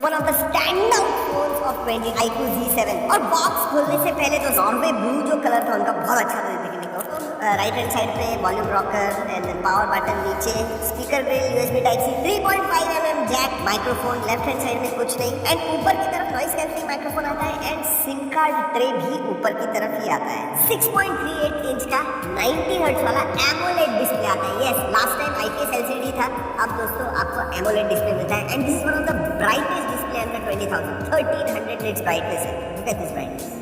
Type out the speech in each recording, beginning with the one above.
One of the stand out phones of 20 iQOO Z7। और box खोलने से पहले तो नॉर्वे ब्लू जो कलर था उनका बहुत अच्छा था दिखने को। राइट हैंड साइड पे volume rocker and power button, नीचे speaker grille, USB type C, 3.5 mm jack, microphone left hand side में कुछ नहीं, एंड ऊपर की तरफ नॉइस कैंसलिंग माइक्रोफोन आता है, एंड सिम कार्ड ट्रे भी ऊपर की तरफ ही आता है। 6.38 इंच का 90 हर्ट्ज वाला एमोलेड डिस्प्ले आता है। Yes, last time IPS LCD था, अब दोस्तों आपको एमोलेड डिस्प्ले मिलता है, and this is one of the brightest display under 20,000, 1300 nits brightness. Look at this brightness.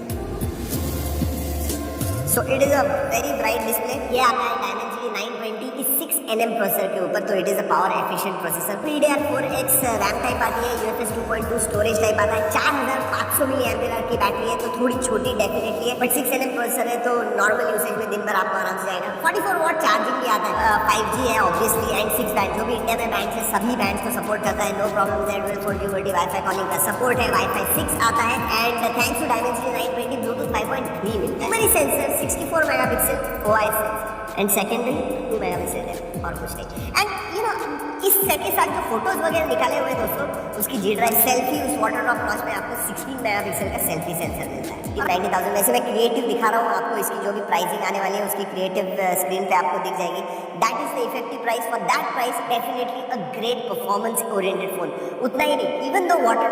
So it is a very bright display. ये आता है Dimensity 920 की 6nm प्रोसेसर के ऊपर, तो it is a power efficient processor. DDR4X RAM type आती है, UFS 2.2 storage type आता है, 4500 mAh की बैटरी है, तो थोड़ी छोटी डेफिनेटली है, बट 6nm प्रोसेसर है तो नॉर्मल यूसेज में दिन भर आपको आराम से जाएगा। 44 वाट चार्जिंग भी आता है, 5G है ऑब्वियसली, एंड 6 बैंड, जो भी इंडिया में बैंड है सभी बैंड को सपोर्ट करता है, नो प्रॉब्लम है। डुअल 4G वाईफाई कॉलिंग का सपोर्ट है, वाईफाई 6 आता है, and thanks to Dimensity 920 Bluetooth 5.3 मिलता है। Memory sensor 64 megapixel OIS sensor, and secondary 2 megapixel है और कुछ नहीं। एंड यू नो इस सेट के साथ जो फोटोज वगैरह निकाले हुए दोस्तों, उसकी जी ड्राइव सेल्फी, उस वाटर ड्रॉप फ्लैश में आपको 16 मेगापिक्सल का सेल्फी सेंसर मिलता है। 90,000 वैसे मैं क्रिएटिव दिखा रहा हूँ आपको, इसकी जो भी प्राइसिंग आने वाली है उसकी क्रिएटिव स्क्रीन पे आपको दिख जाएगी। That is the effective price for that price, definitely a great performance oriented phone. उतना ही नहीं, इवन दो वाटर